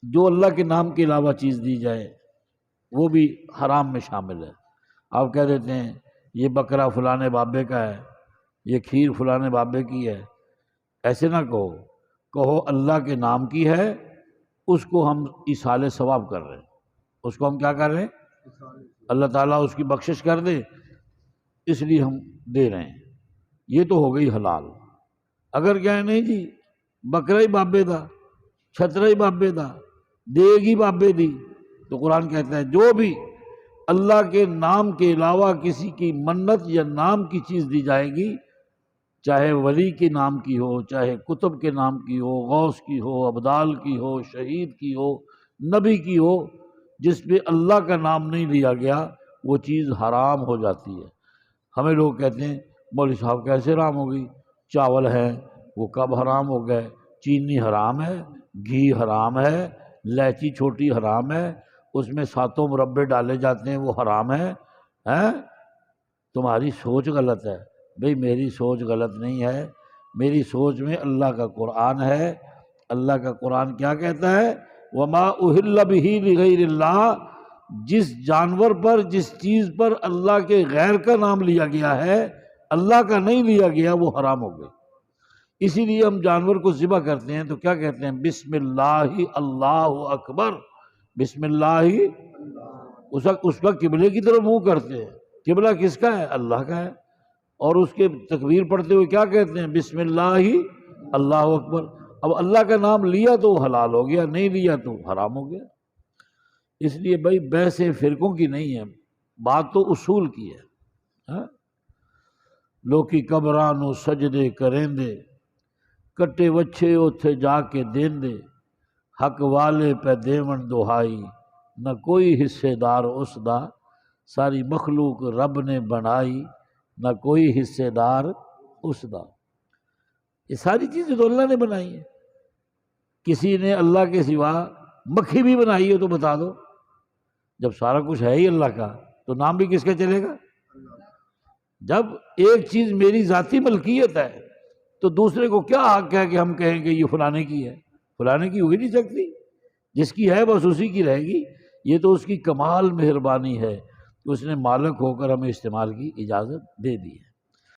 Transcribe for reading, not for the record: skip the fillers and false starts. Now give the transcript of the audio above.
جو اللہ کے نام کے علاوہ چیز دی جائے وہ بھی حرام میں شامل ہے۔ آپ کہہ دیتے ہیں یہ بکرا فلانے بابے کا ہے، یہ کھیر فلانے بابے کی ہے، ایسے نہ کہو، کہو اللہ کے نام کی ہے، اس کو ہم ایصال ثواب کر رہے ہیں، اس کو ہم کیا کر رہے ہیں؟ اللہ تعالیٰ اس کی بخشش کر دے اس لیے ہم دے رہے ہیں، یہ تو ہو گئی حلال۔ اگر کیا ہے نہیں جی بکرا ہی بابے دا، چھترا ہی بابے دا، دیگ ہی بابے دی، تو قرآن کہتا ہے جو بھی اللہ کے نام کے علاوہ کسی کی منت یا نام کی چیز دی جائے گی، چاہے ولی کے نام کی ہو، چاہے کتب کے نام کی ہو، غوث کی ہو، ابدال کی ہو، شہید کی ہو، نبی کی ہو، جس پہ اللہ کا نام نہیں لیا گیا وہ چیز حرام ہو جاتی ہے۔ ہمیں لوگ کہتے ہیں مولوی صاحب کیسے حرام ہو گئی؟ چاول ہے وہ کب حرام ہو گئے؟ چینی حرام ہے، گھی حرام ہے، الائچی چھوٹی حرام ہے، اس میں 7 مربے ڈالے جاتے ہیں وہ حرام ہے۔ تمہاری سوچ غلط ہے۔ بھئی میری سوچ غلط نہیں ہے، میری سوچ میں اللہ کا قرآن ہے۔ اللہ کا قرآن کیا کہتا ہے؟ وَمَا أُهِلَّ بِهِ لِغَيْرِ اللَّهِ، جس جانور پر جس چیز پر اللہ کے غیر کا نام لیا گیا ہے، اللہ کا نہیں لیا گیا، وہ حرام ہو گئی۔ اسی لیے ہم جانور کو ذبح کرتے ہیں تو کیا کہتے ہیں؟ بسم اللہ اللہ اکبر، بسم اللہ، اس کا قبلے کی طرف منہ کرتے ہیں۔ قبلہ کس کا ہے؟ اللہ کا ہے۔ اور اس کے تکبیر پڑھتے ہوئے کیا کہتے ہیں؟ بسم اللہ اللہ اکبر۔ اب اللہ کا نام لیا تو وہ حلال ہو گیا، نہیں لیا تو حرام ہو گیا۔ اس لیے بھائی بحث فرقوں کی نہیں ہے، بات تو اصول کی ہے۔ لوکی قبرانو سجدے کریں دے، کٹے وچھے اوتھے جا کے دین دے، حق والے پہ دیون دہائی، نہ کوئی حصے دار اس دا، ساری مخلوق رب نے بنائی، نہ کوئی حصے دار اس دا۔ یہ ساری چیزیں تو اللہ نے بنائی ہیں۔ کسی نے اللہ کے سوا مکھی بھی بنائی ہے تو بتا دو؟ جب سارا کچھ ہے ہی اللہ کا تو نام بھی کس کا چلے گا؟ جب ایک چیز میری ذاتی ملکیت ہے تو دوسرے کو کیا حق ہے کہ ہم کہیں کہ یہ فلانے کی ہے؟ فلانے کی ہو ہی نہیں سکتی، جس کی ہے بس اسی کی رہے گی۔ یہ تو اس کی کمال مہربانی ہے کہ اس نے مالک ہو کر ہمیں استعمال کی اجازت دے دی ہے۔